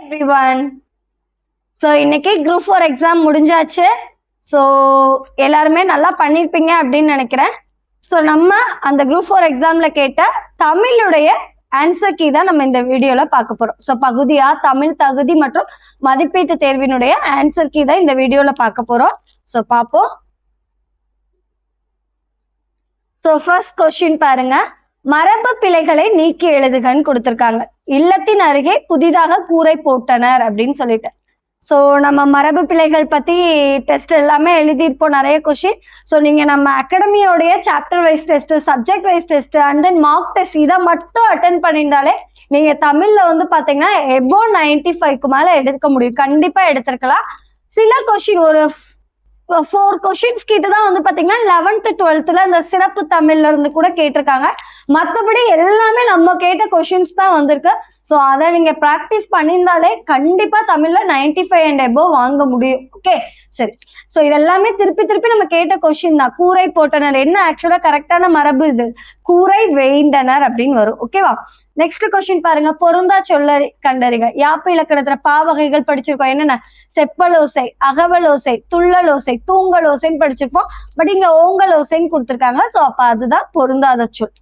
everyone. So இன்னைக்கு group 4 exam முடிஞ்சாச்சு. So எல்லாருமே நல்லா பண்ணிருப்பீங்க அப்படின்னு நினைக்கிறேன். So நம்ம அந்த group 4 examல கேட்ட தமிழுடைய ஆன்சர் கீ தான் நம்ம இந்த வீடியோல பார்க்க போறோம். So பகுதியா தமிழ் தகுதி மற்றும் மதிப்பீட்டு தேர்வினுடைய ஆன்சர் கீ தான் இந்த வீடியோல பார்க்க போறோம். So பாப்போம். So first question பாருங்க. மரபு பிழைகளை நீக்கி எழுதுகன்னு கொடுத்திருக்காங்க. இல்லத்தின் அருகே புதிதாக கூரை போட்டனர் அப்படின்னு சொல்லிட்டு. சோ நம்ம மரபு பிழைகள் பத்தி டெஸ்ட் எல்லாமே எழுதிருப்போம் நிறைய கொஸ்டின். சோ நீங்க நம்ம அகாடமியோடைய chapter wise test, subject wise test and then mock test இதை மட்டும் அட்டென்ட் பண்ணியிருந்தாலே நீங்க தமிழ்ல வந்து பாத்தீங்கன்னா எபோ 95க்கு மேல எடுக்க முடியும். கண்டிப்பா எடுத்திருக்கலாம். சில கொஸ்டின் ஒரு 4 கொஸ்டின்ஸ் கிட்ட தான் வந்து பாத்தீங்கன்னா 11th 12th இந்த சிறப்பு தமிழ்ல இருந்து கூட கேட்டிருக்காங்க. மற்றபடி எல்லாமே நம்ம கேட்ட கொஸ்டின்ஸ் தான் வந்திருக்கு. ஸோ அதை நீங்க ப்ராக்டிஸ் பண்ணியிருந்தாலே கண்டிப்பா தமிழ்ல 95 and above வாங்க முடியும். ஓகே சரி. ஸோ இதெல்லாமே திருப்பி நம்ம கேட்ட கொஸ்டின் தான். கூரை போட்டனர் என்ன ஆக்சுவலா கரெக்டான மரபு இது? கூரை வேய்ந்தனர் அப்படின்னு வரும். ஓகேவா? நெக்ஸ்ட் கொஸ்டின் பாருங்க. பொருந்தா சொல்ல கண்டறிக. யாப்பு இலக்கணத்துல பாவகைகள் படிச்சிருக்கோம். என்னென்ன? செப்பலோசை, அகவலோசை, துள்ளலோசை, தூங்கலோசைன்னு படிச்சிருப்போம். பட் இங்க ஓங்கலோசைன்னு கொடுத்திருக்காங்க. சோ அப்ப அதுதான் பொருந்தாத சொல்.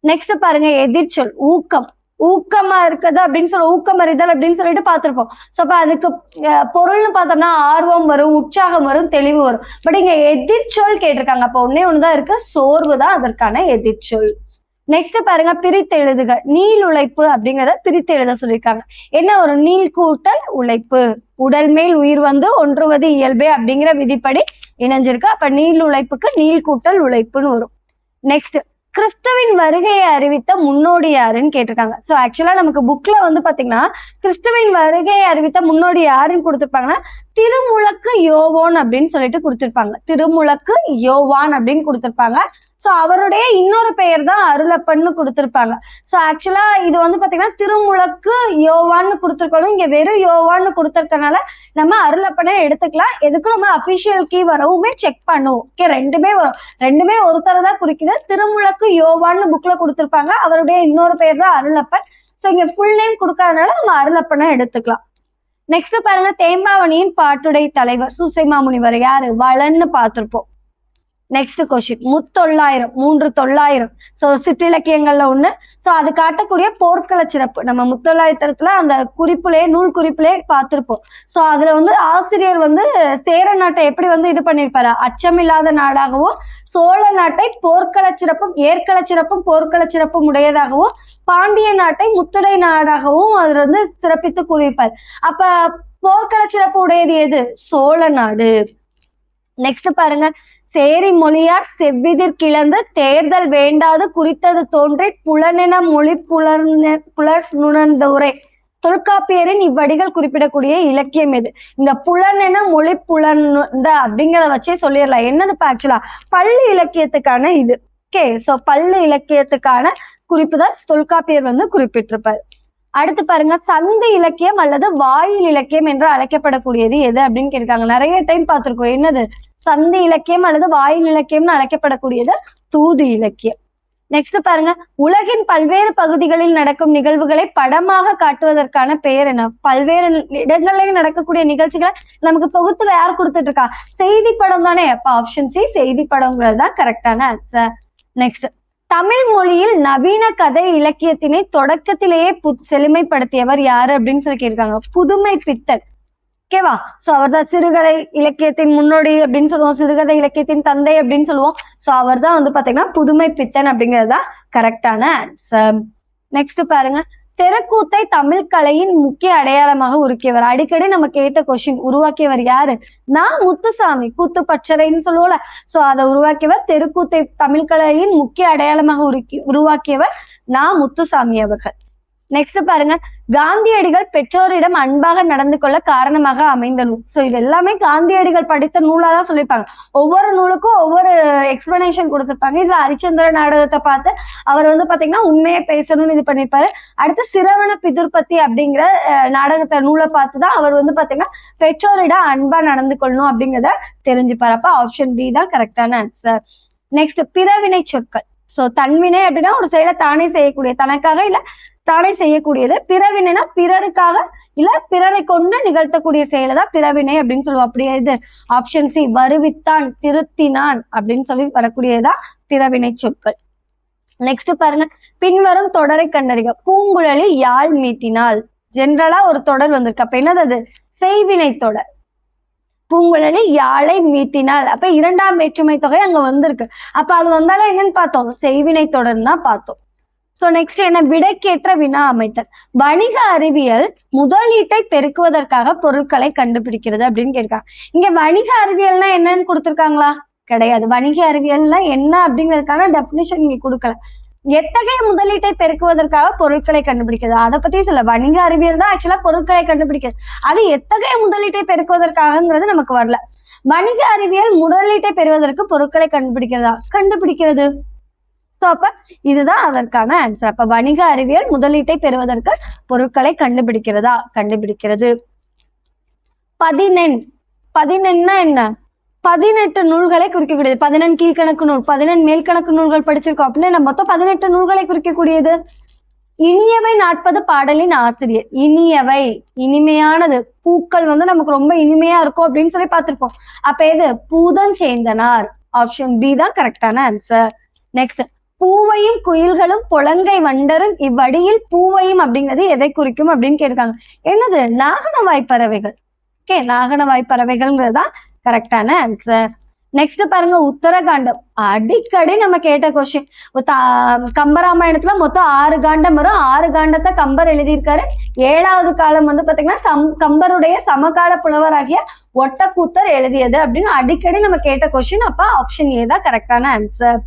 நெக்ஸ்ட் பாருங்க. எதிர்ச்சொல் ஊக்கம். ஊக்கமா இருக்குது அப்படின்னு சொல்ல ஊக்கமறிதல் அப்படின்னு சொல்லிட்டு பார்த்திருப்போம். சோ அப்ப அதுக்கு பொருள்னு பார்த்தோம்னா ஆர்வம் வரும், உற்சாகம் வரும், தெளிவு வரும். பட் இங்க எதிர்ச்சொல் கேட்டிருக்காங்க. அப்ப ஒன்னேதான் இருக்கு, சோர்வு தான் அதற்கான எதிர்ச்சொல். நெக்ஸ்ட் பாருங்க. பிரித்து எழுதுக. நீள் உழைப்பு அப்படிங்கிறத பிரித்து எழுத சொல்லியிருக்காங்க. என்ன ஒரு நீள் கூட்டல் உழைப்பு. உடல் மேல் உயிர் வந்து ஒன்றுவது இயல்பே அப்படிங்கிற விதிப்படி இணைஞ்சிருக்கு. அப்ப நீள் உழைப்புக்கு நீள் கூட்டல் உழைப்புன்னு வரும். நெக்ஸ்ட் கிறிஸ்துவின் வருகையை அறிவித்த முன்னோடி யாருன்னு கேட்டிருக்காங்க. சோ ஆக்சுவலா நமக்கு புக்ல வந்து பாத்தீங்கன்னா கிறிஸ்துவின் வருகையை அறிவித்த முன்னோடி யாருன்னு கொடுத்திருப்பாங்கன்னா திருமுழக்கு யோவான் அப்படின்னு சொல்லிட்டு கொடுத்திருப்பாங்க. திருமுழக்கு யோவான் அப்படின்னு கொடுத்திருப்பாங்க. சோ அவருடைய இன்னொரு பெயர் தான் அருளப்பன்னு கொடுத்திருப்பாங்க. சோ ஆக்சுவலா இது வந்து பாத்தீங்கன்னா திருமுழக்கு யோவான்னு கொடுத்திருக்கணும். இங்க வெறும் யோவான்னு கொடுத்திருக்கனால நம்ம அருளப்பனை எடுத்துக்கலாம். எதுக்கும் நம்ம அபிஷியல் கீ வரவுமே செக் பண்ணுவோம். ஓகே ரெண்டுமே வரும். ரெண்டுமே ஒருத்தர தான் குறிக்குது. திருமுழக்கு யோவான்னு புக்ல கொடுத்திருப்பாங்க. அவருடைய இன்னொரு பெயர் தான் அருளப்பன். சோ இங்க ஃபுல் நேம் கொடுக்காதனால நம்ம அருளப்பனை எடுத்துக்கலாம். நெக்ஸ்ட் பாருங்க. தேம்பாவணியின் பாட்டுடை தலைவர் சூசைமாமுனிவர் யாரு? வளன்னு பார்த்திருப்போம். Next question. முத்தொள்ளாயிரம், 3 சோ சிற்றிலக்கியங்கள்ல ஒண்ணு. சோ அது காட்டக்கூடிய போர்க்கள சிறப்பு நம்ம முத்தொள்ளாயிரத்துல அந்த குறிப்புலயே நூல் குறிப்புலயே பார்த்திருப்போம். சோ அதுல வந்து ஆசிரியர் வந்து சேர நாட்டை எப்படி வந்து இது பண்ணிருப்பாரு? அச்சமில்லாத நாடாகவும், சோழ நாட்டை போர்க்கள சிறப்பும் ஏற்கள சிறப்பும் போர்க்கள சிறப்பும் உடையதாகவும், பாண்டிய நாட்டை முத்துடை நாடாகவும் அதுல வந்து சிறப்பித்து கூறியிருப்பார். அப்ப போர்க்கள சிறப்பு உடையது எது? சோழ நாடு. நெக்ஸ்ட் பாருங்க. சேரி மொழியார் செவ்விதிர் கிளந்து தேர்தல் வேண்டாது குறித்தது தோன்றி புலனென மொழி புலனுணர்ந்துரை. தொல்காப்பியரின் இவ்வடிகள் குறிப்பிடக்கூடிய இலக்கியம் எது? இந்த புலனென மொழி புலனுந்த அப்படிங்கிறத வச்சே சொல்லிடலாம். என்னது ஆக்சுவலா பள்ளி இலக்கியத்துக்கான இது. ஓகே சோ பள்ளி இலக்கியத்துக்கான குறிப்பு தான் தொல்காப்பியர் வந்து குறிப்பிட்டிருப்பாரு. அடுத்து பாருங்க. சந்தி இலக்கியம் அல்லது வாயில் இலக்கியம் என்று அழைக்கப்படக்கூடியது எது அப்படின்னு கேட்காங்க. நிறைய டைம் பார்த்திருக்கோம். என்னது? சந்தி இலக்கியம் அல்லது வாயில் இலக்கியம்னு அழைக்கப்படக்கூடியது தூது இலக்கியம். நெக்ஸ்ட் பாருங்க. உலகின் பல்வேறு பகுதிகளில் நடக்கும் நிகழ்வுகளை படமாக காட்டுவதற்கான பெயர் என்ன? பல்வேறு இடங்களில் நடக்கக்கூடிய நிகழ்ச்சிகளை நமக்கு தொகுத்துல யார் கொடுத்துட்டு இருக்கா? செய்தி படம் தானே. அப்ப ஆப்ஷன் சி செய்தி படம்ங்கிறது தான் கரெக்டான ஆன்சர். நெக்ஸ்ட். தமிழ் மொழியில் நவீன கதை இலக்கியத்தினை தொடக்கத்திலேயே செழுமைப்படுத்தியவர் யாரு அப்படின்னு சொல்லி கேட்டிருக்காங்க. புதுமை பித்தன். ஓகேவா? சோ அவர் தான் சிறுகதை இலக்கியத்தின் முன்னோடி அப்படின்னு சொல்லுவோம். சிறுகதை இலக்கியத்தின் தந்தை அப்படின்னு சொல்லுவோம். சோ அவர் தான் வந்து பாத்தீங்கன்னா புதுமை பித்தன் அப்படிங்கறதுதான் கரெக்டான ஆன்சர். நெக்ஸ்ட் பாருங்க. தெருக்கூத்தை தமிழ் கலையின் முக்கிய அடையாளமாக உருக்கியவர். அடிக்கடி நம்ம கேட்ட கொஸ்டின். உருவாக்கியவர் யாரு? நான் முத்துசாமி. கூத்து பச்சரைன்னு சொல்லுவோம்ல. சோ அதை உருவாக்கியவர். தெருக்கூத்தை தமிழ் கலையின் முக்கிய அடையாளமாக உருவாக்கியவர் நான் முத்துசாமி அவர்கள். நெக்ஸ்ட் பாருங்க. காந்தியடிகள் பெற்றோரிடம் அன்பாக நடந்து கொள்ள காரணமாக அமைந்த நூல். சோ இது எல்லாமே காந்தியடிகள் படித்த நூலாதான் சொல்லியிருப்பாங்க. ஒவ்வொரு நூலுக்கும் ஒவ்வொரு எக்ஸ்பிளனேஷன் கொடுத்திருப்பாங்க. இதுல ஹரிச்சந்திர நாடகத்தை பார்த்து அவர் வந்து பாத்தீங்கன்னா உண்மையை பேசணும்னு இது பண்ணிருப்பாரு. அடுத்து சிரவண பிதுர்பத்தி அப்படிங்கிற நாடகத்தை நூலை பார்த்துதான் அவர் வந்து பாத்தீங்கன்னா பெற்றோரிடம் அன்பா நடந்து கொள்ளணும் அப்படிங்கிறத தெரிஞ்சுப்பாரு. அப்ப ஆப்ஷன் டி தான் கரெக்டான ஆன்சர். நெக்ஸ்ட். பிறவினை சொற்கள். சோ தன்வினை அப்படின்னா ஒரு செயலை தானே செய்யக்கூடிய, தனக்காக இல்ல தானே செய்யக்கூடியது. பிறவினைனா பிறருக்காக இல்ல பிறரை கொண்டு நிகழ்த்தக்கூடிய செயலைதான் பிறவினை அப்படின்னு சொல்லுவோம். அப்படியே இது ஆப்ஷன் சி, வருவித்தான், திருத்தினான் அப்படின்னு சொல்லி வரக்கூடியதுதான் பிறவினை சொற்கள். நெக்ஸ்ட் பாருங்க, பின்வரும் தொடரை கண்டறிக. பூங்குழலி யாழ் மீட்டினாள். ஜென்ரலா ஒரு தொடர் வந்திருக்கு. அப்ப என்னது அது? செய்வினை தொடர். பூங்குழலி யாழை மீட்டினாள். அப்ப இரண்டாம் வேற்றுமை தொகை அங்க வந்திருக்கு. அப்ப அது வந்தாலும் என்னன்னு பார்த்தோம்? செய்வினை தொடர்ன்னு தான் பார்த்தோம். சோ நெக்ஸ்ட் என்ன? விடைக்கேற்ற வினா அமைத்தல். வணிக அறிவியல் முதலீட்டை பெருக்குவதற்காக பொருட்களை கண்டுபிடிக்கிறது அப்படின்னு கேட்காங்க. இங்க வணிக அறிவியல்னா என்னன்னு கொடுத்திருக்காங்களா? கிடையாது. வணிக அறிவியல்னா என்ன அப்படிங்கிறதுக்கான டெபினிஷன் இங்க கொடுக்கல. எத்தகைய முதலீட்டை பெருக்குவதற்காக பொருட்களை கண்டுபிடிக்கிறது அதை பத்தி சொல்ல. வணிக அறிவியல் தான் ஆக்சுவலா பொருட்களை கண்டுபிடிக்கிறது. அது எத்தகைய முதலீட்டை பெருக்குவதற்காகங்கிறது நமக்கு வரல. வணிக அறிவியல் முதலீட்டை பெறுவதற்கு பொருட்களை கண்டுபிடிக்கிறது. சோ அப்ப இதுதான் அதற்கான ஆன்சர். அப்ப வணிக அறிவியல் முதலீட்டை பெறுவதற்கு பொருட்களை கண்டுபிடிக்கிறது. பதினெண்னா என்ன? 18 நூல்களை குறிக்கக்கூடியது. 18 கீழ்கணக்கு நூல், 18 மேல்கணக்கு நூல்கள் படிச்சிருக்கோம் அப்படின்னு மொத்தம் 18 நூல்களை குறிக்கக்கூடியது. இனியவை 40 பாடலின் ஆசிரியர். இனியவை இனிமையானது. பூக்கள் நமக்கு ரொம்ப இனிமையா இருக்கும் அப்படின்னு சொல்லி பார்த்திருப்போம். அப்ப எது? பூதஞ்சேந்தனார். ஆப்ஷன் பி தான் கரெக்டான ஆன்சர். நெக்ஸ்ட், பூவையும் குயில்களும் பொலங்கை வண்டரும் இவ்வடியில் பூவையும் அப்படிங்கிறது எதை குறிக்கும் அப்படின்னு கேட்காங்க. என்னது? நாகனவாய் பறவைகள். ஓகே, நாகனவாய் பறவைகள்ங்கிறதுதான் கரெக்டான ஆன்சர். நெக்ஸ்ட் பாருங்க, உத்தரகாண்டம். அடிக்கடி நம்ம கேட்ட கொஸ்டின். கம்பராமாயணத்துல மொத்தம் 6 காண்டம் வரும். 6 காண்டத்தை கம்பர் எழுதியிருக்காரு. 7வது காலம் பாத்தீங்கன்னா கம்பருடைய சமகால புலவராகிய ஒட்டக்கூத்தர் எழுதியது அப்படின்னு அடிக்கடி நம்ம கேட்ட கொஸ்டின். அப்ப ஆப்ஷன் ஏ தான் கரெக்டான ஆன்சர்.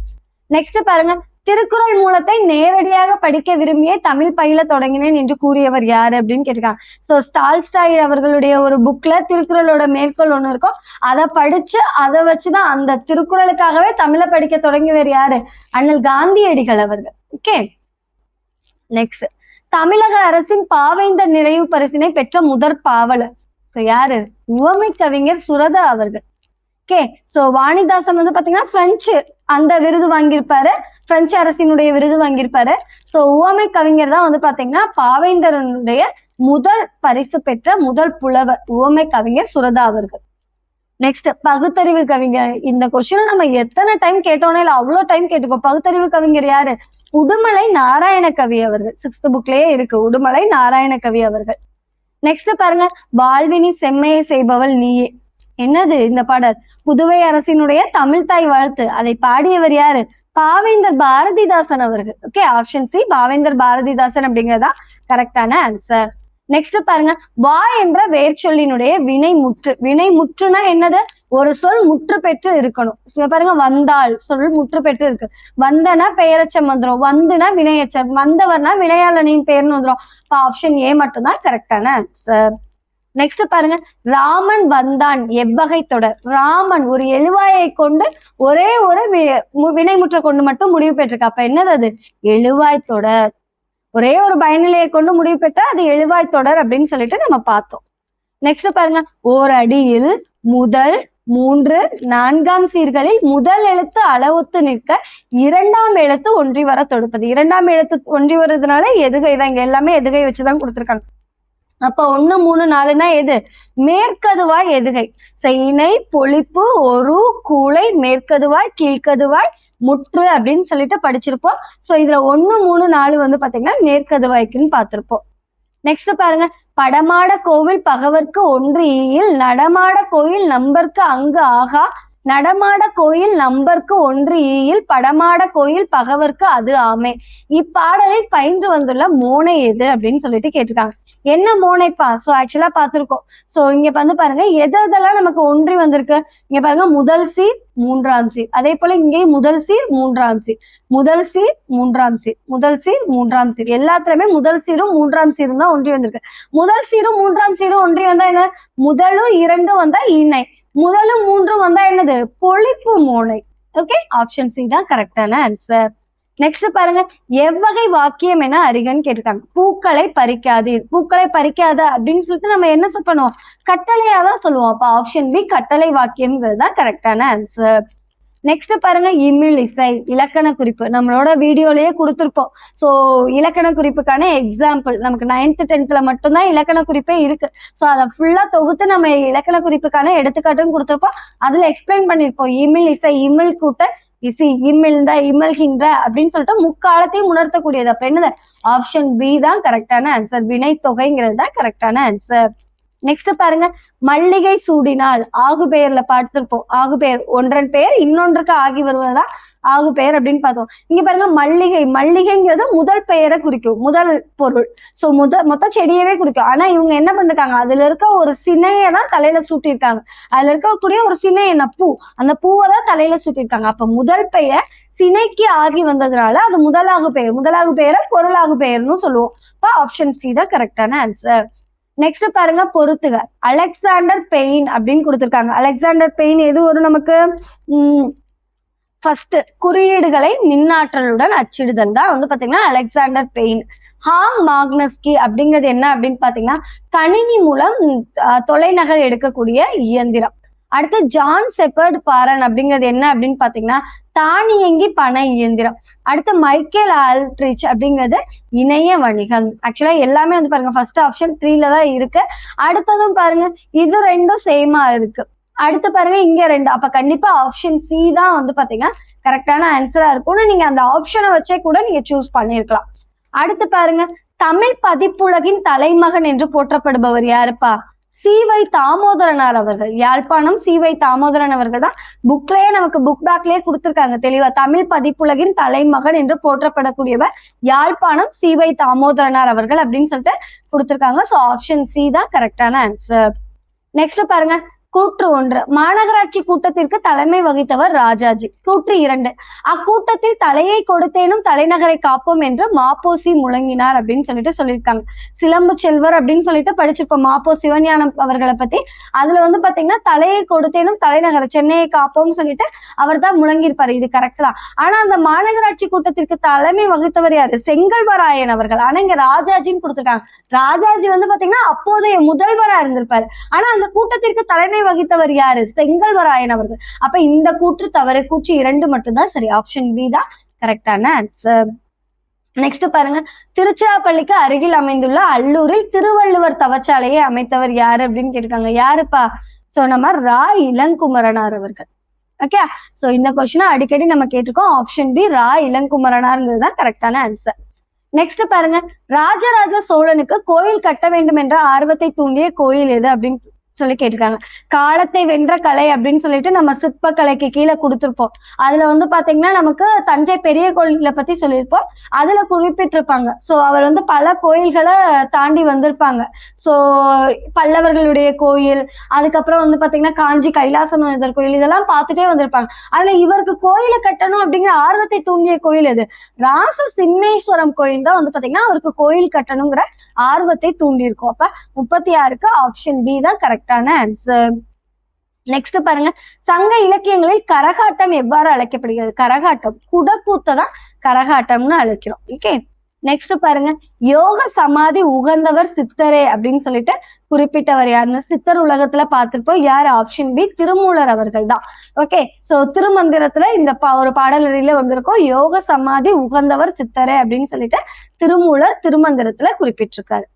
நெக்ஸ்ட் பாருங்க, திருக்குறள் மூலத்தை நேரடியாக படிக்க விரும்பியே தமிழ் பயில தொடங்கினேன் என்று கூறியவர் யாரு அப்படின்னு கேட்டிருக்காங்க. சோ டால்ஸ்டாய் அவர்களுடைய ஒரு புக்ல திருக்குறளோட மேற்கோள் ஒண்ணு இருக்கும். அதை படிச்சு அதை வச்சுதான் அந்த திருக்குறளுக்காகவே தமிழை படிக்க தொடங்கியவர் யாரு? அண்ணல் காந்தியடிகள் அவர்கள். ஓகே, நெக்ஸ்ட், தமிழக அரசின் பாவேந்தர் நிறைவு பரிசினை பெற்ற முதற் பாவலர். சோ யாரு? உவமை கவிஞர் சுரதா அவர்கள். ஓகே, சோ வாணிதாசன் பாத்தீங்கன்னா பிரெஞ்சு அந்த விருது வாங்கியிருப்பாரு. பிரெஞ்சு அரசினுடைய விருது வாங்கியிருப்பாரு. சோ உவமை கவிஞர் தான் பாத்தீங்கன்னா பாவேந்தரனுடைய முதல் பரிசு பெற்ற முதல் புலவர் உவமை கவிஞர் சுரதா அவர்கள். நெக்ஸ்ட், பகுத்தறிவு கவிஞர். இந்த கொஸ்டின் நம்ம எத்தனை டைம் கேட்டோம்னா இல்ல அவ்வளவு டைம் கேட்டுப்போம். பகுத்தறிவு கவிஞர் யாரு? உடுமலை நாராயண கவி அவர்கள். 6th புக்லயே இருக்கு, உடுமலை நாராயண கவி அவர்கள். நெக்ஸ்ட் பாருங்க, வாழ்வினி செம்மையை செய்பவள் நீயே. என்னது இந்த பாடல்? புதுவை அரசினுடைய தமிழ்தாய் வாழ்த்து. அதை பாடியவர் யாரு? பாவேந்தர் பாரதிதாசன் அவர்கள். ஓகே, ஆப்ஷன் சி பாவேந்தர் பாரதிதாசன் அப்படிங்கறதா கரெக்டான ஆன்சர். நெக்ஸ்ட் பாருங்க, வா என்ற வேர்ச்சொல்லினுடைய வினைமுற்று. வினைமுற்றுனா என்னது? ஒரு சொல் முற்று பெற்று இருக்கணும். பாருங்க, வந்தாள் சொல் முற்று பெற்று இருக்கு. வந்தனா பெயரச்சம் வந்துடும், வந்துனா வினையச்சம், வந்தவர்னா வினையாளனின் பெயர்னு வந்துடும். ஆப்ஷன் ஏ மட்டும்தான் கரெக்டான ஆன்சர். நெக்ஸ்ட் பாருங்க, ராமன் வந்தான் எவ்வகை தொடர். ராமன் ஒரு எழுவாயை கொண்டு ஒரே ஒரு வினைமுற்ற கொண்டு மட்டும் முடிவு பெற்றிருக்கு. அப்ப என்னது அது? எழுவாய் தொடர். ஒரே ஒரு பயனிலையை கொண்டு முடிவு பெற்றா அது எழுவாய் தொடர் அப்படின்னு சொல்லிட்டு நம்ம பார்த்தோம். நெக்ஸ்ட் பாருங்க, ஓர் அடியில் முதல் 3 4ஆம் சீர்களில் முதல் எழுத்து அளவுத்து நிற்க 2ஆம் எழுத்து ஒன்றி வர தொடுப்பது. 2ஆம் எழுத்து ஒன்றி வருதுனால எதுகை தான். இங்க எல்லாமே எதுகை வச்சுதான் கொடுத்திருக்காங்க. அப்ப 1 3 4னா எது? மேற்கதுவாய் எதுகை. செய்னை பொழிப்பு ஒரு கூளை மேற்கதுவாய் கீழ்கதுவாய் முற்று அப்படின்னு சொல்லிட்டு படிச்சிருப்போம். சோ இதுல 1 3 4 பாத்தீங்கன்னா மேற்கதுவாய்க்குன்னு பார்த்திருப்போம். நெக்ஸ்ட் பாருங்க, படமாட கோவில் பகவர்க்கு ஒன்று ஈயில் நடமாட கோயில் நம்பர்க்கு அங்கு ஆகா நடமாட கோயில் நம்பர்க்கு ஒன்று ஈயில் படமாட கோயில் பகவர்க்கு அது ஆமே. இப்பாடலில் பயின்று வந்துள்ள மோனை எது அப்படின்னு சொல்லிட்டு கேட்டிருக்காங்க. என்ன மோனைப்பா? சோ ஆக்சுவலா பார்த்திருக்கோம். சோ இங்க பாருங்க எதெல்லாம் நமக்கு ஒன்றி வந்திருக்கு. இங்க பாருங்க, முதல் சீர் 3ஆம் சீர். அதே போல இங்கே முதல் சீர் 3ஆம் சீர், முதல் சீர் 3ஆம் சீர், முதல் சீர் 3ஆம் சீர். எல்லாத்துலயுமே முதல் சீரும் 3ஆம் சீரும் தான் ஒன்றி வந்திருக்கு. முதல் சீரும் 3ஆம் சீரும் ஒன்றி வந்தா என்ன? முதலும் 2ம் வந்தா இணை, முதலும் 3ம் வந்தா என்னது? பொழிப்பு மோனை. ஓகே, ஆப்ஷன் சி தான் கரெக்டான ஆன்சர். நெக்ஸ்ட் பாருங்க, எவ்வகை வாக்கியம் என அறிகன்னு கேட்டிருக்காங்க. பூக்களை பறிக்காதீர். பூக்களை பறிக்காத அப்படின்னு சொல்லிட்டு நம்ம என்ன பண்ணுவோம்? கட்டளையா தான் சொல்லுவோம். அப்ப ஆப்ஷன் பி கட்டளை வாக்கியம்ங்கிறது தான் கரெக்டான ஆன்சர். நெக்ஸ்ட் பாருங்க இமிழ் இசை இலக்கண குறிப்பு நம்மளோட வீடியோலயே கொடுத்துருப்போம். சோ இலக்கண குறிப்புக்கான எக்ஸாம்பிள் நமக்கு 9th 10th மட்டும்தான் இலக்கண குறிப்பே இருக்கு. சோ அதை ஃபுல்லா தொகுத்து நம்ம இலக்கண குறிப்புக்கான எடுத்துக்காட்டுன்னு கொடுத்துருப்போம். அதுல எக்ஸ்பிளைன் பண்ணிருப்போம். இமிழ் இசை இமிழ் கூட்ட இசி இமிழ்ந்த இமிழ்கின்ற அப்படின்னு சொல்லிட்டு முக்காலத்தையும் உணர்த்தக்கூடியது. அப்ப என்னது ஆப்ஷன் பி தான் கரெக்டான ஆன்சர். வினை தொகைங்கிறது தான் கரெக்டான ஆன்சர். நெக்ஸ்ட் பாருங்க மல்லிகை சூடினால் ஆகு பெயர்ல பார்த்திருப்போம். ஆகு பெயர் ஒன்றன் பெயர் இன்னொன்றுக்கு ஆகி வருவதுதான் ஆகு பெயர் அப்படின்னு பார்த்தோம். இங்க பாருங்க மல்லிகை மல்லிகைங்கிறது முதல் பெயரை குறிக்கும், முதல் பொருள். சோ மொத்த செடியவே குறிக்கும். ஆனா இவங்க என்ன பண்ணிருக்காங்க, அதுல இருக்க ஒரு சினையை தான் தலையில சூட்டியிருக்காங்க. அதுல இருக்கக்கூடிய ஒரு சினை என்ன பூ, அந்த பூவை தான் தலையில சூட்டியிருக்காங்க. அப்ப முதல் பெயர் சினைக்கு ஆகி வந்ததுனால அது முதலாகு பெயர். முதலாகு பெயரை பொருளாகு பெயர்னு சொல்லுவோம். அப்ப ஆப்ஷன் சி தான் கரெக்டான ஆன்சர். நெக்ஸ்ட் பாருங்க பொறுத்துக. அலெக்சாண்டர் பெயின் அப்படின்னு கொடுத்திருக்காங்க. அலெக்சாண்டர் பெயின் எது வரும் நமக்கு? ஃபர்ஸ்ட் குறியீடுகளை மின்னாற்றலுடன் அச்சிடுதல் தான் வந்து பாத்தீங்கன்னா அலெக்சாண்டர் பெயின். ஹாங் மாக்னஸ்கி அப்படிங்கிறது என்ன அப்படின்னு பாத்தீங்கன்னா கணினி மூலம் தொலைநகல் எடுக்கக்கூடிய இயந்திரம். அடுத்து ஜான் செப்பர்ட் பாரன் அப்படிங்கிறது என்ன அப்படின்னு பாத்தீங்கன்னா தானியங்கி பண இயந்திரம். அடுத்து மைக்கேல் ஆல்ட்ரிச் அப்படிங்கிறது இணைய வணிகம். ஆக்சுவலா எல்லாமே வந்து பாருங்க ஃபர்ஸ்ட் ஆப்ஷன் 3ல தான் இருக்கு. அடுத்ததும் பாருங்க இது ரெண்டும் சேமா இருக்கு. அடுத்து பாருங்க இங்க 2. அப்ப கண்டிப்பா ஆப்ஷன் சி தான் வந்து பாத்தீங்கன்னா கரெக்டான ஆன்சரா இருக்கும்னு நீங்க அந்த ஆப்ஷனை வச்சே கூட நீங்க சூஸ் பண்ணிருக்கலாம். அடுத்து பாருங்க தமிழ் பதிப்புலகின் தலைமகன் என்று போற்றப்படுபவர் யாருப்பா? சி.வை. தாமோதரனார் அவர்கள். யாழ்ப்பாணம் சி.வை. தாமோதரன் அவர்கள் தான் புக்லயே நமக்கு புக் பேக்லயே கொடுத்திருக்காங்க தெளிவா. தமிழ் பதிப்புலகின் தலைமகன் என்று போற்றப்படக்கூடியவர் யாழ்ப்பாணம் சி.வை. தாமோதரனார் அவர்கள் அப்படின்னு சொல்லிட்டு கொடுத்திருக்காங்க. சோ ஆப்ஷன் சி தான் கரெக்டான ஆன்சர். நெக்ஸ்ட் பாருங்க கூற்று 1. மாநகராட்சி கூட்டத்திற்கு தலைமை வகித்தவர் ராஜாஜி. கூற்று 2. அக்கூட்டத்தில் தலையை கொடுத்தேனும் தலைநகரை காப்போம் என்று மாப்போசி முழங்கினார் அப்படின்னு சொல்லிட்டு சொல்லியிருக்காங்க. சிலம்பு செல்வர் அப்படின்னு சொல்லிட்டு படிச்சிருப்போம் மாப்போ சிவஞானம் அவர்களை பத்தி. அதுல வந்து பாத்தீங்கன்னா தலையை கொடுத்தேனும் தலைநகரை சென்னையை காப்போம்னு சொல்லிட்டு அவர் தான் முழங்கியிருப்பாரு. இது கரெக்ட் தான். ஆனா அந்த மாநகராட்சி கூட்டத்திற்கு தலைமை வகித்தவர் யாரு? செங்கல்வராயன் அவர்கள். ஆனா இங்க ராஜாஜின்னு கொடுத்திருக்காங்க. ராஜாஜி வந்து பாத்தீங்கன்னா அப்போதைய முதல்வரா இருந்திருப்பாரு. ஆனா அந்த கூட்டத்திற்கு தலைமை வகித்தவர் யாரு? செங்கல்வராயன் அவர்கள். அப்ப இந்த கூற்று தவறு. கூற்று 2 மட்டும்தான் சரி. ஆப்ஷன் பி தான் கரெக்டான ஆன்சர். நெக்ஸ்ட் பாருங்க திருச்சிராப்பள்ளிக்கு அருகில் அமைந்துள்ள அல்லூரில் திருவள்ளுவர் தவச்சாலையை அமைத்தவர் யாரு அப்படின்னு கேட்டிருக்காங்க. யாருப்பா? சோ நம்ம ரா இளங்குமரனார் அவர்கள். ஓகே, சோ இந்த கொஸ்டினை அடிக்கடி நம்ம கேட்டிருக்கோம். ஆப்ஷன் பி ரா இளங்குமரனார்ங்கிறது தான் கரெக்டான ஆன்சர். நெக்ஸ்ட் பாருங்க ராஜராஜ சோழனுக்கு கோயில் கட்ட வேண்டும் என்ற ஆர்வத்தை தூண்டிய கோயில் எது அப்படின்னு சொல்லி கேட்டிருக்காங்க. காலத்தை வென்ற கலை அப்படின்னு சொல்லிட்டு நம்ம சிற்ப கலைக்கு கீழே கொடுத்திருப்போம். அதுல வந்து பாத்தீங்கன்னா நமக்கு தஞ்சை பெரிய கோயிலை பத்தி சொல்லியிருப்போம். அதுல குறிப்பிட்டிருப்பாங்க. சோ அவர் வந்து பல கோயில்களை தாண்டி வந்திருப்பாங்க. சோ பல்லவர்களுடைய கோயில், அதுக்கப்புறம் வந்து பாத்தீங்கன்னா காஞ்சி கைலாசநாதர் கோயில், இதெல்லாம் பார்த்துட்டே வந்திருப்பாங்க. அதுல இவருக்கு கோயிலை கட்டணும் அப்படிங்கிற ஆர்வத்தை தூண்டிய கோயில் எது? ராச சிம்மேஸ்வரம் கோயில் தான் வந்து பாத்தீங்கன்னா அவருக்கு கோயில் கட்டணுங்கிற ஆர்வத்தை தூண்டி இருக்கும். அப்ப 36க்கு ஆப்ஷன் பி தான் கரெக்டான ஆன்சர். நெக்ஸ்ட் பாருங்க சங்க இலக்கியங்களில் கரகாட்டம் எவ்வாறு அழைக்கப்படுகிறது? கரகாட்டம் குடக்கூத்தை தான் கரகாட்டம்னு அழைக்கிறோம். ஓகே, நெக்ஸ்ட் பாருங்க யோக சமாதி உகந்தவர் சித்தரே அப்படின்னு சொல்லிட்டு குறிப்பிட்டவர் யாருன்னு சித்தர் உலகத்துல பார்த்திருப்போம். யாரு? ஆப்ஷன் பி திருமூலர் அவர்கள் தான். ஓகே, சோ திருமந்திரத்துல இந்த ஒரு பாடலறையில வந்திருக்கோம் யோக சமாதி உகந்தவர் சித்தரே அப்படின்னு சொல்லிட்டு திருமூலர் திருமந்திரத்துல குறிப்பிட்டிருக்காரு.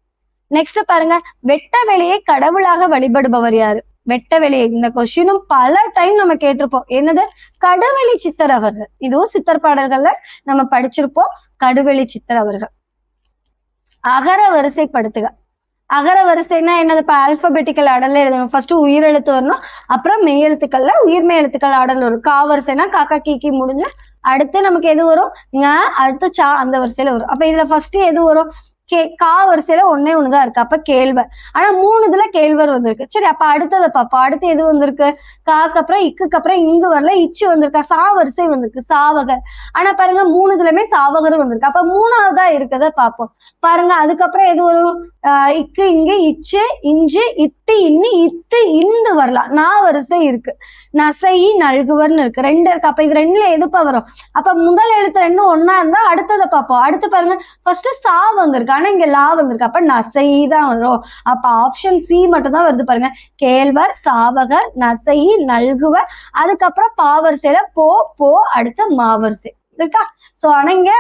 நெக்ஸ்ட் பாருங்க வெட்ட வெளியை கடவுளாக வழிபடுபவர் யாரு? வெட்ட வெளியை இந்த கொஸ்டினும் பல டைம் நம்ம கேட்டிருப்போம். என்னது? கடுவெளி சித்தர் அவர்கள். இதுவும் சித்தர் பாடல்கள்ல நம்ம படிச்சிருப்போம். கடுவெளி சித்தர் அவர்கள். அகர வரிசைப்படுத்துக. அகர வரிசைன்னா என்னது? இப்ப ஆல்பபெட்டிக்கல் ஆர்டர்ல எழுதணும். ஃபர்ஸ்ட் உயிரெழுத்து வரணும், அப்புறம் மெய்யெழுத்துக்கள்ல உயிர்மெய் எழுத்துக்கள் ஆர்டர் வரும். கா வரிசைனா காக்கா கீக்கி முடிஞ்சு அடுத்து நமக்கு எது வரும்? அடுத்து சா அந்த வரிசையில வரும். அப்ப இதுல ஃபர்ஸ்ட் எது வரும்? கா வரிசையில ஒன்னே ஒண்ணுதான் இருக்கு. அப்ப கேழ்வர். ஆனா 3 இதுல கேழ்வர் வந்திருக்கு. சரி, அப்ப அடுத்ததை பாப்போம். அடுத்து எது வந்திருக்கு? காக்கு அப்புறம் இக்குக்கு அப்புறம் இங்கு வரல, இச்சு வந்திருக்கா? சா வரிசை வந்திருக்கு, சாவகர். ஆனா பாருங்க 3 இதுலயுமே சாவகர் வந்திருக்கு. அப்ப 3ஆவதா இருக்கத பாப்போம். பாருங்க அதுக்கப்புறம் எது வரும்? இக்கு இங்கு இச்சு இஞ்சு இட்டு இன்னி இத்து இந்து வரலாம். நான் வரிசை இருக்கு. நசை நல்குவர்னு இருக்கு. 2 இருக்கு. அப்ப இது 2ல எதுப்பா வரும்? அப்ப முதல் எழுத்து 2 ஒன்னா இருந்தா அடுத்ததை பார்ப்போம். அடுத்து பாருங்க ஃபர்ஸ்ட் சா வந்திருக்கு. வந்திருக்கு, ஆனா இங்க லா வந்திருக்கு, அப்ப நசை தான் வரும். அப்ப ஆப்ஷன் சி மட்டும் தான் வருது பாருங்க. கேழ்வர், சாவகர், நசை, நல்குவர், அதுக்கப்புறம் பாவரிசையில போ போ அடுத்த மாவரிசை இருக்கா. சோ ஆனா இங்க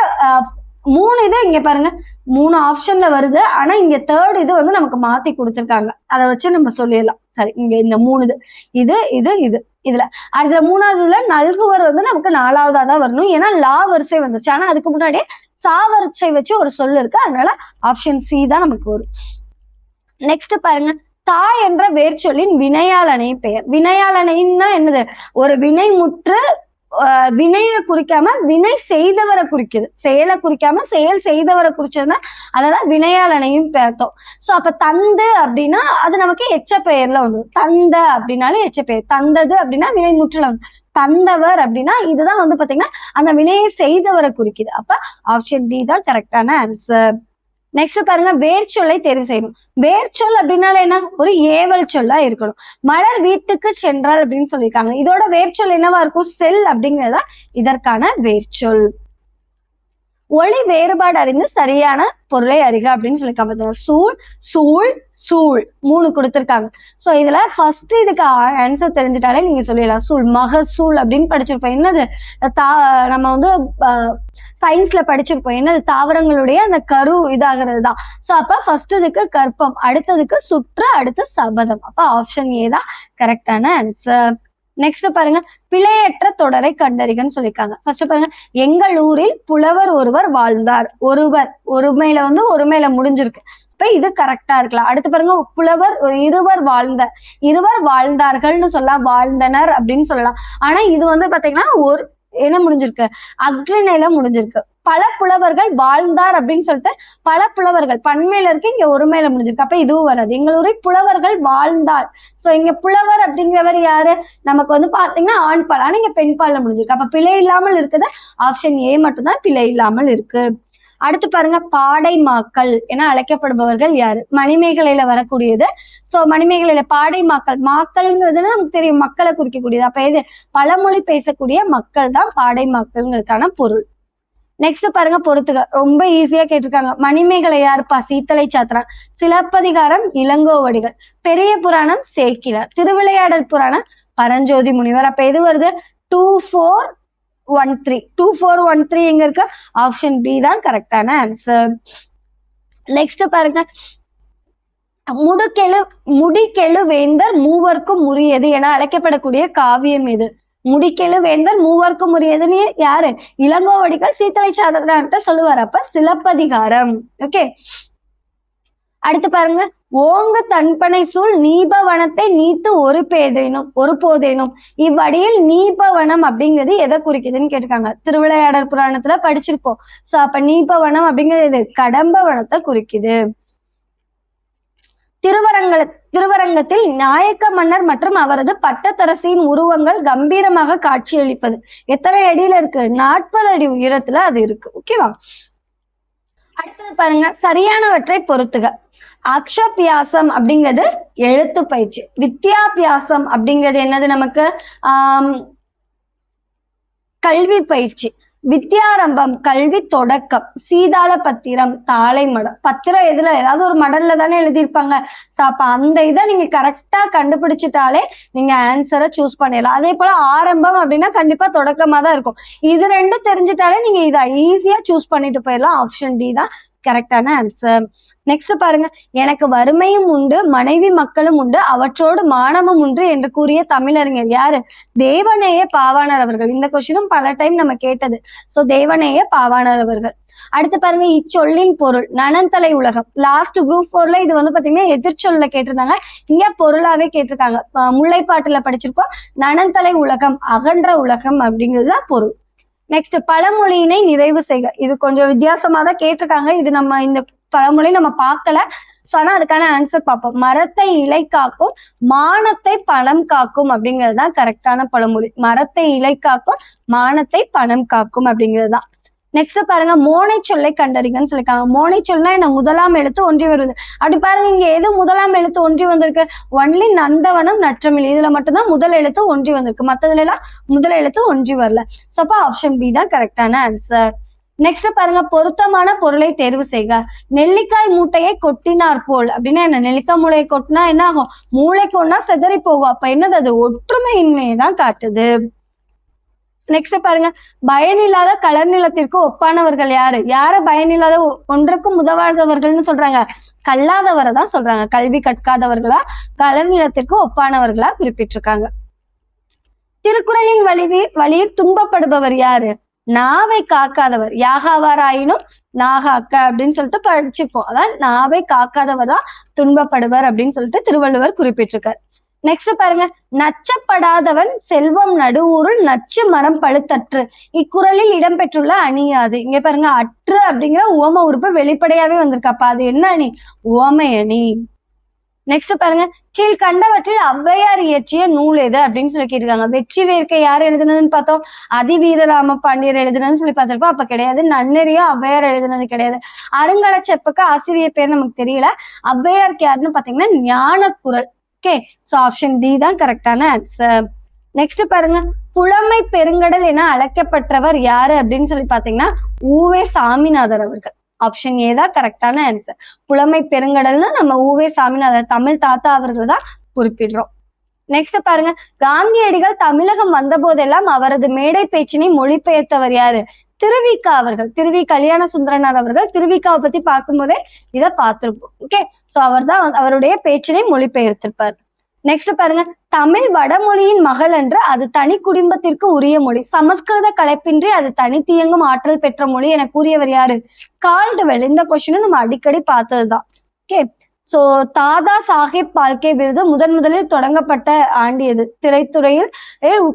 3 இது இங்க பாருங்க 3 ஆப்ஷன்ல வருது, ஆனா இங்க தேர்ட் இது வந்து நமக்கு மாத்தி கொடுத்திருக்காங்க, அதை வச்சு நம்ம சொல்லிடலாம். சரி, இங்க இந்த 3 இது இது இது இதுல அடுத்த 3வதுல நல்குவர் வந்து நமக்கு 4வதா தான் வரணும், ஏன்னா லா வரிசை வந்துருச்சு. ஆனா அதுக்கு முன்னாடியே சாவரிசை வச்சு ஒரு சொல் இருக்கு, அதனால ஆப்ஷன் சி தான் நமக்கு வரும். நெக்ஸ்ட் பாருங்க, தாய் என்ற வேர்ச்சொல்லின் வினையாளனை பெயர். வினையாளனைன்னா என்னது, ஒரு வினை முற்று வினையை குறிக்காம வினை செய்தவரை குறிக்குது, செயலை குறிக்காம செயல் செய்தவரை குறிச்சதுன்னா அததான் வினையாளனையும் பார்த்தோம். சோ அப்ப தந்து அப்படின்னா அது நமக்கு எச்ச பெயர்ல வந்துடும். தந்த அப்படின்னாலும் எச்ச பெயர், தந்தது அப்படின்னா வினை முற்றுல வந்து, தந்தவர் அப்படின்னா இதுதான் வந்து பாத்தீங்கன்னா அந்த வினையை செய்தவரை குறிக்குது. அப்ப ஆப்ஷன் டி தான் கரெக்டான ஆன்சர். நெக்ஸ்ட் பாருங்க, வேர்ச்சொல்லை தேர்வு செய்யணும். வேர்ச்சொல் அப்படின்னால என்ன, ஒரு ஏவல் சொல்லா இருக்கணும். மலர் வீட்டுக்கு சென்றால் அப்படின்னு சொல்லியிருக்காங்க, இதோட வேர்ச்சொல் என்னவா இருக்கும், செல் அப்படிங்கிறதா இதற்கான வேர்ச்சொல். ஒளி வேறுபாடு அறிந்து சரியான பொருளை அறிக அப்படின்னு சொல்லியிருக்காங்க. சூழ், சூழ், சூழ் 3 கொடுத்திருக்காங்க. சோ இதுல ஃபர்ஸ்ட் இதுக்கு ஆன்சர் தெரிஞ்சிட்டாலே நீங்க சொல்லிடலாம். சூழ், மகசூல் அப்படின்னு படிச்சிருப்போம். என்னது, நம்ம வந்து சயின்ஸ்ல படிச்சிருப்போம், என்னது, தாவரங்களுடைய அந்த கரு இதாகிறது தான். சோ அப்ப ஃபர்ஸ்ட் இதுக்கு கற்பம், அடுத்ததுக்கு சுற்று, அடுத்து சபதம். அப்ப ஆப்ஷன் ஏ தான் கரெக்டான ஆன்சர். நெக்ஸ்ட் பாருங்க, பிழையற்ற தொடரை கண்டறிகன்னு சொல்லியிருக்காங்க. ஃபர்ஸ்ட் பாருங்க, எங்கள் ஊரில் புலவர் ஒருவர் வாழ்ந்தார். ஒருவர் ஒருமையில வந்து ஒருமையில முடிஞ்சிருக்கு, இப்ப இது கரெக்டா இருக்கலாம். அடுத்து பாருங்க, புலவர் இருவர் வாழ்ந்த, இருவர் வாழ்ந்தார்கள்னு சொல்லலாம், வாழ்ந்தனர் அப்படின்னு சொல்லலாம். ஆனா இது வந்து பாத்தீங்கன்னா ஒரு என்ன முடிஞ்சிருக்கு, அக்ரிணையில முடிஞ்சிருக்கு. பல புலவர்கள் வாழ்ந்தார் அப்படின்னு சொல்லிட்டு பல புலவர்கள் பன்மையில இருக்கு, இங்க ஒருமையில முடிஞ்சிருக்கு, அப்ப இதுவும் வராது. எங்கள் ஊரில் புலவர்கள் வாழ்ந்தார். சோ இங்க புலவர் அப்படிங்கிறவர் யாரு, நமக்கு வந்து பாத்தீங்கன்னா ஆண் பால், ஆனா இங்க பெண் பால்ல முடிஞ்சிருக்கு. அப்ப பிழை இல்லாமல் இருக்குது, ஆப்ஷன் ஏ மட்டும் தான் பிழை இல்லாமல் இருக்கு. அடுத்து பாருங்க, பாடை மாக்கள் என அழைக்கப்படுபவர்கள் யாரு, மணிமேகலையில வரக்கூடியது. சோ மணிமேகலையில பாடை மாக்கள், மாக்கள்ங்கிறதுனா நமக்கு தெரியும் மக்களை குறிக்கக்கூடியது. அப்ப இது பழமொழி பேசக்கூடிய மக்கள் தான் பாடை மாக்கள்ங்கிறதுக்கான பொருள். நெக்ஸ்ட் பாருங்க, பொறுத்துக, ரொம்ப ஈஸியா கேட்டிருக்காங்க. மணிமேகலை யாருப்பா, சீத்தலை சாத்திரான். சிலப்பதிகாரம் இளங்கோவடிகள். பெரிய புராணம் சேக்கிழார். திருவிளையாடல் புராணம் பரஞ்சோதி முனிவர். அப்ப எது வருது, 2413. 2413 எங்க இருக்கு, ஆப்ஷன் பி தான் கரெக்டான ஆன்சர். நெக்ஸ்ட் பாருங்க, முடிக்கெழு வேந்தர் மூவர்க்கும் உரியது என அழைக்கப்படக்கூடிய காவியம் எது. முடிக்கெழு வேந்தர் மூவர்க்கும் உரியதுன்னு யாரு, இளங்கோவடிகள் சீத்தலை சாத்திரான்ட்ட சொல்லுவார். அப்ப சிலப்பதிகாரம். ஓகே, அடுத்து பாருங்க, ஓங்கு தன்பனை சூழ் நீபவனத்தை நீத்து ஒரு போதேனும். இவ்வடியில் நீபவனம் அப்படிங்கிறது எதை குறிக்குதுன்னு கேட்டிருக்காங்க. திருவிளையாடல் புராணத்துல படிச்சிருப்போம். சோ அப்ப நீபவனம் அப்படிங்கிறது கடம்பவனத்தை குறிக்குது. திருவரங்கத்தில் நாயக்க மன்னர் மற்றும் அவரது பட்டத்தரசியின் உருவங்கள் கம்பீரமாக காட்சியளிப்பது எத்தனை அடியில இருக்கு, 40 அடி உயரத்துல அது இருக்கு. ஓகேவா. அடுத்தது பாருங்க, சரியானவற்றை பொறுத்துக. அக்ஷபியாசம் அப்படிங்கிறது எழுத்து பயிற்சி. வித்யாபியாசம் அப்படிங்கிறது என்னது, நமக்கு கல்வி பயிற்சி. வித்யாரம்பம் கல்வி தொடக்கம். சீதாள பத்திரம் தாளை மடம். பத்திரம் எதுல, ஏதாவது ஒரு மடல்ல தானே எழுதியிருப்பாங்க. சோ அப்ப அந்த இதை நீங்க கரெக்டா கண்டுபிடிச்சிட்டாலே நீங்க ஆன்சரை சூஸ் பண்ணிடலாம். அதே போல ஆரம்பம் அப்படின்னா கண்டிப்பா தொடக்கமா தான் இருக்கும். இது ரெண்டும் தெரிஞ்சிட்டாலே நீங்க இதை ஈஸியா சூஸ் பண்ணிட்டு போயிடலாம். ஆப்ஷன் டி தான் கரெக்டான ஆன்சர். நெக்ஸ்ட் பாருங்க, எனக்கு வறுமையும் உண்டு மனைவி மக்களும் உண்டு அவற்றோடு மானமும் உண்டு என்று கூறிய தமிழறிஞர் யாரு, தேவநேய பாவாணர் அவர்கள். இந்த கொஸ்டினும் பல டைம் நம்ம கேட்டது. சோ தேவநேய பாவாணர் அவர்கள். அடுத்து பாருங்க, இச்சொல்லின் பொருள். நனந்தலை உலகம். லாஸ்ட் குரூப் 4ல இது வந்து பாத்தீங்கன்னா எதிர்ச்சொல்ல கேட்டிருந்தாங்க, இங்க பொருளாவே கேட்டிருக்காங்க. முல்லைப்பாட்டுல படிச்சிருப்போம், நனந்தலை உலகம் அகன்ற உலகம் அப்படிங்கிறதுதான் பொருள். நெக்ஸ்ட், பழமொழியினை நிறைவு செய்க. இது கொஞ்சம் வித்தியாசமா தான் கேட்டிருக்காங்க. இது நம்ம இந்த பழமொழி நம்ம பார்க்கல. சோ ஆனா அதுக்கான ஆன்சர் பார்ப்போம். மரத்தை இலை காக்கும் மானத்தை பணம் காக்கும் அப்படிங்கிறது தான் கரெக்டான பழமொழி. மரத்தை இலை காக்கும் மானத்தை பணம் காக்கும் அப்படிங்கிறது தான். நெக்ஸ்ட் பாருங்க, மோனை சொல்லை கண்டறிங்கன்னு சொல்லிருக்காங்க. மோனை சொல்னா என்ன, முதலாம் எழுத்து ஒன்றி வருது. அப்படி பாருங்க, இங்க எது முதலாம் எழுத்து ஒன்றி வந்திருக்கு, ஒன்லி நந்தவனம் நற்றமிழ், இதுல மட்டும்தான் முதல் எழுத்து ஒன்றி வந்திருக்கு, மத்ததுல எல்லாம் முதல் எழுத்து ஒன்றி வரல. சோ அப்ப ஆப்ஷன் பி தான் கரெக்டான ஆன்சர். நெக்ஸ்ட் பாருங்க, பொருத்தமான பொருளை தேர்வு செய்க. நெல்லிக்காய் மூட்டையை கொட்டினார் போல் அப்படின்னா என்ன? நெல்லிக்காய் மூளையை கொட்டினா என்ன ஆகும்? மூளைக்கு ஒன்னா சிதறி போகும். அப்ப என்னது? அது ஒற்றுமையின்மையை தான் காட்டுது. நெக்ஸ்ட் பாருங்க, பயனில்லாத கலர் நிலத்திற்கு ஒப்பானவர்கள் யாரு? யார பயனில்லாத ஒன்றுக்கும் உதவாதவர்கள்னு சொல்றாங்க? கல்லாதவரை தான் சொல்றாங்க. கல்வி கற்காதவர்களா கலர் நிலத்திற்கு ஒப்பானவர்களா குறிப்பிட்டிருக்காங்க. திருக்குறளின் வழியில் துன்பப்படுபவர் யாரு? நாவை காக்காதவர். யாகாவாராயினும் நாகாக்க அப்படின்னு சொல்லிட்டு படிச்சிருப்போம். அதான் நாவை காக்காதவர் தான் துன்பப்படுவர் அப்படின்னு சொல்லிட்டு திருவள்ளுவர் குறிப்பிட்டிருக்காரு. நெக்ஸ்ட் பாருங்க, நச்சப்படாதவன் செல்வம் நடுவூருள் நச்சு மரம் பழுத்தற்று. இக்குறளில் இடம்பெற்றுள்ள அணியாது. இங்க பாருங்க, அற்று அப்படிங்கிற உவம உறுப்பு வெளிப்படையாவே வந்திருக்காப்பா. அது என்ன அணி? உவமை அணி. நெக்ஸ்ட் பாருங்க, கீழ்கண்டவற்றில் ஔவையார் இயற்றிய நூல் எது அப்படின்னு சொல்லி கேட்டிருக்காங்க. வெற்றி வேர்க்கை யார் எழுதுனதுன்னு பார்த்தோம். அதிவீரராம பாண்டியர் எழுதுனதுன்னு சொல்லி பார்த்திருப்போம். அப்ப கிடையாது. நன்னெறியும் ஔவையார் எழுதுனது கிடையாது. அருங்கல செப்புக்கு ஆசிரியர் பேர் நமக்கு தெரியல. ஔவையாருக்கு யாருன்னு பாத்தீங்கன்னா ஞானக்குறள். ஓகே, சோ ஆப்ஷன் டி தான் கரெக்டான ஆன்சர். நெக்ஸ்ட் பாருங்க, புலமை பெருங்கடல் என அழைக்கப்பட்டவர் யாரு அப்படின்னு சொல்லி பாத்தீங்கன்னா ஊவே சாமிநாதர் அவர்கள். ஆப்ஷன் ஏ தான் கரெக்டான ஆன்சர். புலமை பெருங்கடல்னு நம்ம ஊவே சாமிநாதர் தமிழ் தாத்தா அவர்கள் தான் குறிப்பிடுறோம். நெக்ஸ்ட் பாருங்க, காந்தியடிகள் தமிழகம் வந்த போதெல்லாம் அவரது மேடை பேச்சினை மொழிபெயர்த்தவர் யாரு? திருவிக்கா அவர்கள். திருவி கல்யாண சுந்தரனார் அவர்கள். திருவிக்காவை பத்தி பார்க்கும்போதே இதை பார்த்திருப்போம். ஓகே, சோ அவர் தான் அவருடைய பேச்சினை மொழிபெயர்த்திருப்பார். நெக்ஸ்ட் பாருங்க, தமிழ் வடமொழியின் மகள் என்று அது தனி குடும்பத்திற்கு உரிய மொழி. சமஸ்கிருத கலைப்பின்றி அது தனித்தியங்கும் ஆற்றல் பெற்ற மொழி என கூறியவர் யாரு? கால்டுவெல். இந்த கொஸ்டினும் நம்ம அடிக்கடி பார்த்ததுதான். ஓகே, சோ தாதா சாஹிப் பால்கே விருது முதலில் தொடங்கப்பட்ட ஆண்டு எது? திரைத்துறையில்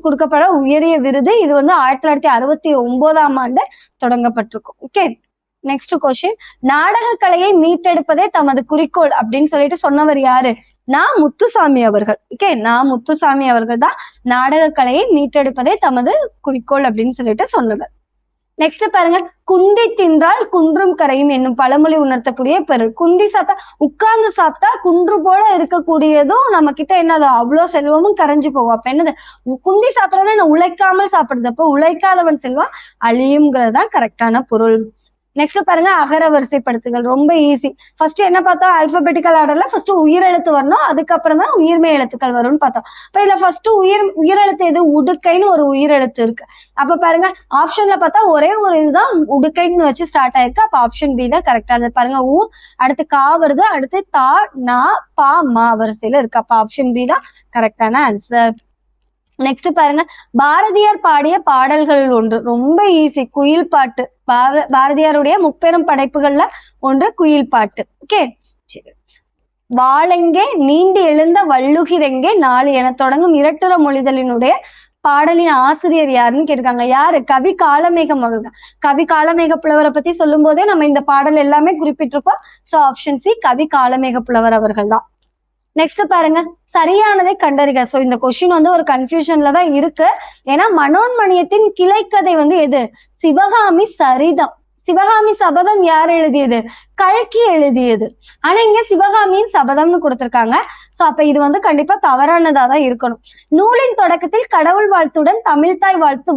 கொடுக்கப்பட உயரிய விருது. இது 1969ஆம் ஆண்டு தொடங்கப்பட்டிருக்கும். ஓகே, நெக்ஸ்ட் கொஸ்டின், நாடக கலையை மீட்டெடுப்பதே தமது குறிக்கோள் அப்படின்னு சொல்லிட்டு சொன்னவர் யாரு? முத்துசாமி அவர்கள். ஓகே, முத்துசாமி அவர்கள் தான் நாடக கலையை மீட்டெடுப்பதே தமது குறிக்கோள் அப்படின்னு சொல்லிட்டு சொன்னவர். நெக்ஸ்ட் பாருங்க, குந்தி தின்றால் குன்றும் கரையும் என்னும் பழமொழி உணர்த்தக்கூடிய பொருள். குந்தி சாப்பிட்டா, உட்கார்ந்து சாப்பிட்டா குன்று போல இருக்கக்கூடியதும் நம்ம கிட்ட என்னது? அவ்வளவு செல்வமும் கரைஞ்சு போகும். அப்ப என்னது? குந்தி சாப்பிடறதுன்னா உழைக்காமல் சாப்பிடுறது. அப்ப உழைக்காதவன் செல்வம் அழியுங்கிறதுதான் கரெக்டான பொருள். நெக்ஸ்ட் பாருங்க, அகர வரிசைப்படுத்துகள். ரொம்ப ஈஸி. ஃபர்ஸ்ட் என்ன பார்த்தோம்? ஆல்பபெட்டிக்கல் ஆர்டர்ல ஃபர்ஸ்ட் உயிரெழுத்து வரணும், அதுக்கப்புறம் தான் உயிர்மை எழுத்துக்கள் வரும்னு பார்த்தோம். இப்ப இதுல ஃபர்ஸ்ட் உயிரெழுத்து எது? உடுக்கைன்னு ஒரு உயிரெழுத்து இருக்கு. அப்ப பாருங்க, ஆப்ஷன்ல பார்த்தா ஒரே ஒரு இதுதான் உடுக்கைன்னு வச்சு ஸ்டார்ட் ஆயிருக்கு. அப்ப ஆப்ஷன் பி தான் கரெக்டா இருந்தது. பாருங்க, ஊ, அடுத்து கா வருது, அடுத்து தா, நா, பா, மா வரிசையில இருக்கு. அப்ப ஆப்ஷன் பி தான் கரெக்டான ஆன்சர். நெக்ஸ்ட் பாருங்க, பாரதியார் பாடிய பாடல்கள் ஒன்று. ரொம்ப ஈஸி, குயில் பாட்டு. பாரதியாருடைய முப்பெரும் படைப்புகள்ல ஒன்று குயில் பாட்டு. ஓகே, சரி. வாளெங்கே நீண்டு எழுந்த வள்ளுகிறெங்கே நாலு என தொடங்கும் இரட்டுற மொழிதலினுடைய பாடலின் ஆசிரியர் யாருன்னு கேட்டிருக்காங்க. யாரு? கவி காளமேகம் அவர்கள். கவி காளமேக புலவரை பத்தி சொல்லும் போதே நம்ம இந்த பாடல் எல்லாமே குறிப்பிட்டிருப்போம். சோ ஆப்ஷன் சி, கவி காளமேக புலவர் அவர்கள் தான். நெக்ஸ்ட் பாருங்க, சரியானதை கண்டறிக. சோ இந்த கொஸ்டின் ஒரு கன்ஃபியூஷன்ல தான் இருக்கு. ஏன்னா மனோன்மணியத்தின் கிளைக்கதை எது? சிவகாமி சரிதம். சிவகாமி சபதம் யார் எழுதியது? கல்கி எழுதியது. ஆனா இங்க சிவகாமியின் சபதம்னு கொடுத்திருக்காங்க. சோ அப்ப இது கண்டிப்பா தவறானதாதான் இருக்கணும். நூலின் தொடக்கத்தில் கடவுள் வாழ்த்துடன் தமிழ்தாய் வாழ்த்து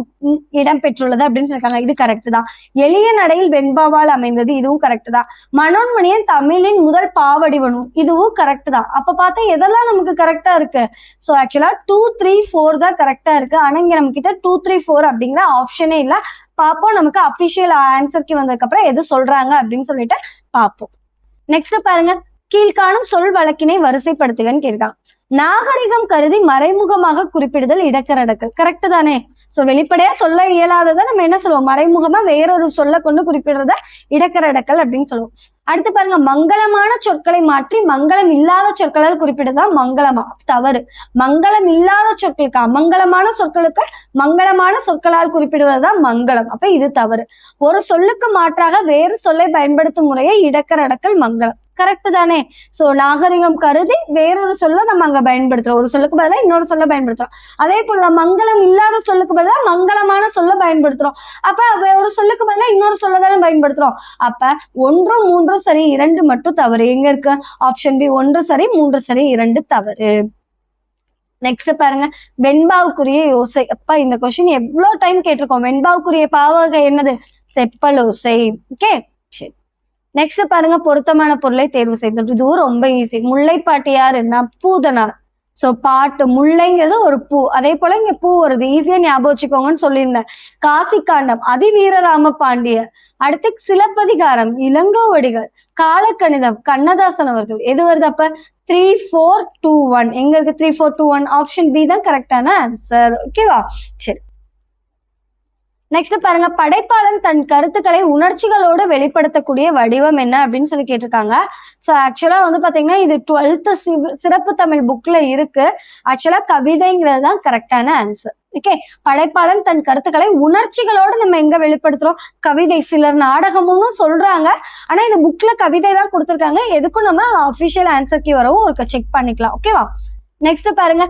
இடம்பெற்றுள்ளது அப்படின்னு சொல்லிருக்காங்க. இது கரெக்ட் தான். எளிய நடையில் வெண்பாவால் அமைந்தது. இதுவும் கரெக்ட் தான். மனோன்மணியன் தமிழின் முதல் பாவடிவம். இதுவும் கரெக்ட் தான். அப்ப பார்த்தா எதெல்லாம் நமக்கு கரெக்டா இருக்கு? சோ ஆக்சுவலா 2, 3, 4 தான் கரெக்டா இருக்கு. ஆனா இங்க நம்ம கிட்ட 2, 3, 4 அப்படிங்கிற ஆப்ஷனே இல்ல. பாப்போம், நமக்கு அபிஷியல் ஆன்சருக்கு வந்ததுக்கு அப்புறம் எது சொல்றாங்க அப்படின்னு சொல்லிட்டு பாப்போம். நெக்ஸ்ட் பாருங்க, கீழ்காணும் சொல் வழக்கினை வரிசைப்படுத்துகன்னு கேட்காங்க. நாகரிகம் கருதி மறைமுகமாக குறிப்பிடுதல் இடக்கரடக்கல். கரெக்ட் தானே? சோ வெளிப்படையா சொல்ல இயலாததை நம்ம என்ன சொல்லுவோம்? மறைமுகமா வேறொரு சொல்ல கொண்டு குறிப்பிடுறத இடக்கரடக்கல் அப்படின்னு சொல்லுவோம். அடுத்து பாருங்க, மங்களமான சொற்களை மாற்றி மங்களம் இல்லாத சொற்களால் குறிப்பிடுதா மங்களமா? தவறு. மங்களம் இல்லாத சொற்களுக்கு, அமங்கலமான சொற்களுக்கு மங்களமான சொற்களால் குறிப்பிடுவதுதான் மங்களம். அப்ப இது தவறு. ஒரு சொல்லுக்கு மாற்றாக வேறு சொல்லை பயன்படுத்தும் முறையை இடக்கரடக்கல் மங்களம். கரெக்ட் தானே? சோ நாகரிகம் கருதி வேறொரு சொல்ல நம்ம அங்க பயன்படுத்துறோம். ஒரு சொல்லுக்கு பதிலாக இன்னொரு சொல்ல பயன்படுத்துறோம். அதே போல மங்களம் இல்லாத சொல்லுக்கு பதிலாக மங்களமான சொல்ல பயன்படுத்துறோம். அப்ப ஒரு சொல்லுக்கு பதிலாக இன்னொரு சொல்லதானே பயன்படுத்துறோம். அப்ப 1, 3 சரி, 2 மட்டும் தவறு. எங்க இருக்கு? ஆப்ஷன் பி 1 சரி, 3 சரி, 2 தவறு. நெக்ஸ்ட் பாருங்க, வெண்பாவுக்குரிய யோசை. அப்பா இந்த கொஸ்டின் எவ்வளவு டைம் கேட்டிருக்கோம். வெண்பாவுக்குரிய பாவகை என்னது? செப்பலோசை. ஓகே, சரி. நெக்ஸ்ட் பாருங்க, பொருத்தமான பொருளை தேர்வு செய்தல். இதுவும் ரொம்ப ஈஸி. முல்லைப்பாட்டு யாருன்னா பூதனார். சோ பாட்டு, முல்லைங்கிறது ஒரு பூ, அதே போல இங்க பூ வருது, ஈஸியா ஞாபகம் வச்சுக்கோங்கன்னு சொல்லியிருந்தேன். காசி காண்டம் அதிவீரராம பாண்டியர். அடுத்து சிலப்பதிகாரம் இளங்கோவடிகள். காலக்கணிதம் கண்ணதாசன் அவர்கள். எது வருது அப்ப? 3421. எங்க இருக்கு 3421? ஆப்ஷன் பி தான் கரெக்டான ஆன்சர். ஓகேவா? சரி. நெக்ஸ்ட் பாருங்க, படைப்பாளன் தன் கருத்துக்களை உணர்ச்சிகளோடு வெளிப்படுத்தக்கூடிய வடிவம் என்ன அப்படின்னு சொல்லி கேட்டிருக்காங்க. சோ ஆக்சுவலா வந்து பாத்தீங்கன்னா இது 12th சிறப்பு தமிழ் புக்ல இருக்கு. ஆக்சுவலா கவிதைங்கிறது தான் கரெக்டான ஆன்சர். ஓகே, படைப்பாளன் தன் கருத்துக்களை உணர்ச்சிகளோடு நம்ம எங்க வெளிப்படுத்துறோம்? கவிதை. சிலர் நாடகமும் சொல்றாங்க, ஆனா இது புக்ல கவிதை தான் கொடுத்திருக்காங்க. எதுக்கும் நம்ம அபிஷியல் ஆன்சர் கீ வரவும் ஒரு செக் பண்ணிக்கலாம். ஓகேவா? நெக்ஸ்ட் பாருங்க,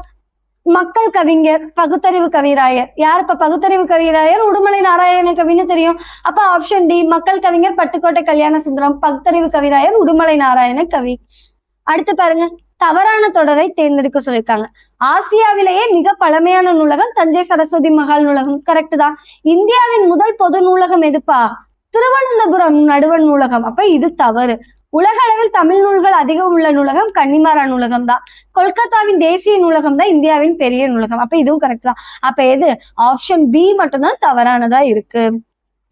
மக்கள் கவிஞர் பகுத்தறிவு கவிராயர். யார் இப்ப பகுத்தறிவு கவிராயர்? உடுமலை நாராயண கவின்னு தெரியும். அப்ப ஆப்ஷன் டி, மக்கள் கவிஞர் பட்டுக்கோட்டை கல்யாண சுந்தரம். பகுத்தறிவு கவிராயர் உடுமலை நாராயண கவி. அடுத்து பாருங்க, தவறான தொடரை தேர்ந்தெடுக்க சொல்லியிருக்காங்க. ஆசியாவிலேயே மிக பழமையான நூலகம் தஞ்சை சரஸ்வதி மகால் நூலகம். கரெக்ட் தான். இந்தியாவின் முதல் பொது நூலகம் எதுப்பா? திருவனந்தபுரம் நடுவண் நூலகம். அப்ப இது தவறு. உலக அளவில் தமிழ் நூல்கள் அதிகம் உள்ள நூலகம் கன்னிமாரா நூலகம் தான். கொல்கத்தாவின் தேசிய நூலகம் தான் இந்தியாவின் பெரிய நூலகம். அப்ப இதுவும் கரெக்ட் தான். அப்ப எது? ஆப்ஷன் பி மட்டும்தான் தவறானதா இருக்கு.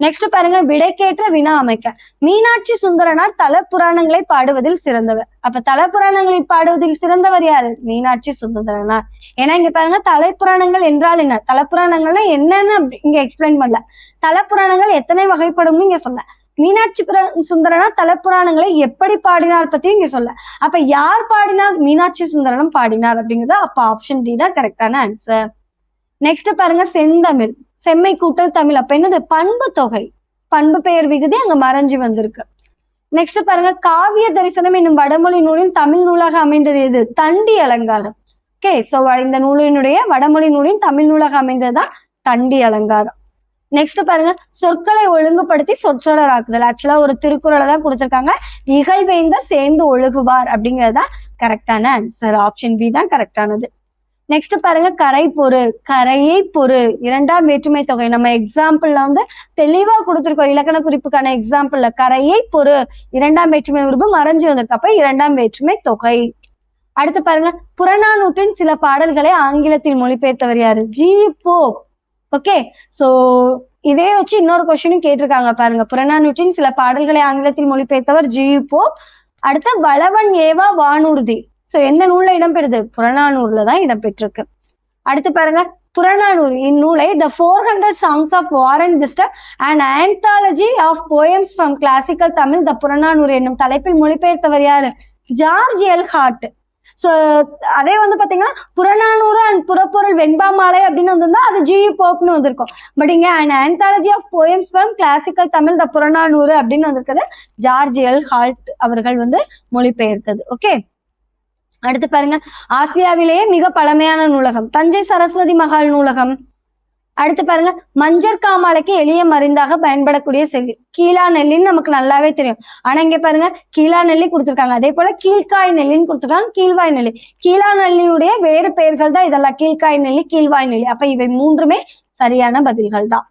நெக்ஸ்ட் பாருங்க, விடைக்கேற்ற வினா அமைக்க. மீனாட்சி சுந்தரனார் தல புராணங்களை பாடுவதில் சிறந்தவர். அப்ப தல புராணங்களை பாடுவதில் சிறந்தவர் யாரு? மீனாட்சி சுந்தரனார். ஏன்னா இங்க பாருங்க, தலை புராணங்கள் என்றால் என்ன, தல புராணங்கள்னா என்னன்னு இங்க எக்ஸ்பிளைன் பண்ணல. தல புராணங்கள் எத்தனை வகைப்படும்னு இங்க சொல்ல. மீனாட்சி சுந்தரனார் தல புராணங்களை எப்படி பாடினார் பத்தி இங்க சொல்ல. அப்ப யார் பாடினார்? மீனாட்சி சுந்தரனும் பாடினார் அப்படிங்கிறது. அப்ப ஆப்ஷன் டி தான் கரெக்டான ஆன்சர். நெக்ஸ்ட் பாருங்க, செந்தமிழ் செம்மை கூட்டல் தமிழ். அப்ப என்னது? பண்பு தொகை, பண்பு பெயர் விகுதி அங்க மறைஞ்சு வந்திருக்கு. நெக்ஸ்ட் பாருங்க, காவிய தரிசனம் என்னும் வடமொழி நூலின் தமிழ் நூலாக அமைந்தது எது? தண்டி அலங்காரம். ஓகே, சோ இந்த நூலினுடைய வடமொழி நூலின் தமிழ் நூலாக அமைந்ததுதான் தண்டி அலங்காரம். நெக்ஸ்ட் பாருங்க, சொற்களை ஒழுங்குபடுத்தி சொற்றொடராக்குதல். ஆக்சுவலா ஒரு திருக்குறளை தான் கொடுத்திருக்காங்க. இகழ்வேந்தர் சேர்ந்து ஒழுகுவார் அப்படிங்கறதா கரெக்டான ஆன்சர். ஆப்ஷன் பி தான் கரெக்டானது. நெக்ஸ்ட் பாருங்க, கரை பொறு கரையை பொறு இரண்டாம் வேற்றுமை தொகை. நம்ம எக்ஸாம்பிள்ல வந்து தெளிவா கொடுத்திருக்கோம். இலக்கண குறிப்புக்கான எக்ஸாம்பிள்ல கரையை பொறு இரண்டாம் வேற்றுமை உருபு மறைஞ்சு வந்திருக்கு. அப்ப இரண்டாம் வேற்றுமை தொகை. அடுத்து பாருங்க, புறநானூற்றின் சில பாடல்களை ஆங்கிலத்தில் மொழிபெயர்த்தவர் யாரு? G Pope. ஓகே, சோ இதே வச்சு இன்னொரு கொஸ்டினும் கேட்டிருக்காங்க பாருங்க. புறநானூற்றின் சில பாடல்களை ஆங்கிலத்தில் மொழிபெயர்த்தவர் ஜி போப். அடுத்த வளவன் ஏவா வானூர்தி. சோ எந்த நூல்ல இடம்பெறுது? புறநானூறுல தான் இடம்பெற்றிருக்கு. அடுத்து பாருங்க, புறநானூறு இந்நூலை த 400 Songs of War and Wisdom and Anthology of Poems from Classical Tamil த புறநானூறு என்னும் தலைப்பில் மொழிபெயர்த்தவர் யாரு? George L heart. சோ அதே வந்து பாத்தீங்கன்னா புறநானூறு அண்ட் புறப்பொருள் வெண்பா மாலை அப்படின்னு வந்திருந்தா அது ஜி போப்னு வந்திருக்கும். பட் இங்க and anthology of poems from classical Tamil the Purananuru அப்படின்னு வந்திருக்கிறது ஜார்ஜ் எல் ஹால்ட் அவர்கள் வந்து மொழிபெயர்த்தது. ஓகே, அடுத்து பாருங்க, ஆசியாவிலேயே மிக பழமையான நூலகம் தஞ்சை சரஸ்வதி மகால் நூலகம். அடுத்து பாருங்க, மஞ்சள் காமாலைக்கு எளிய மருந்தாக பயன்படக்கூடிய செல்லி. கீழா நெல்லின்னு நமக்கு நல்லாவே தெரியும். ஆனா இங்க பாருங்க, கீழா நெல்லி கொடுத்திருக்காங்க. அதே போல கீழ்காய் நெல்லின்னு கொடுத்திருக்காங்க, கீழ்வாய் நெல்லி. கீழா நெல்லியுடைய வேறு பெயர்கள் தான் இதெல்லாம். கீழ்காய் நெல்லி, கீழ்வாய் நெல்லி. அப்ப இவை மூன்றுமே சரியான பதில்கள் தான்.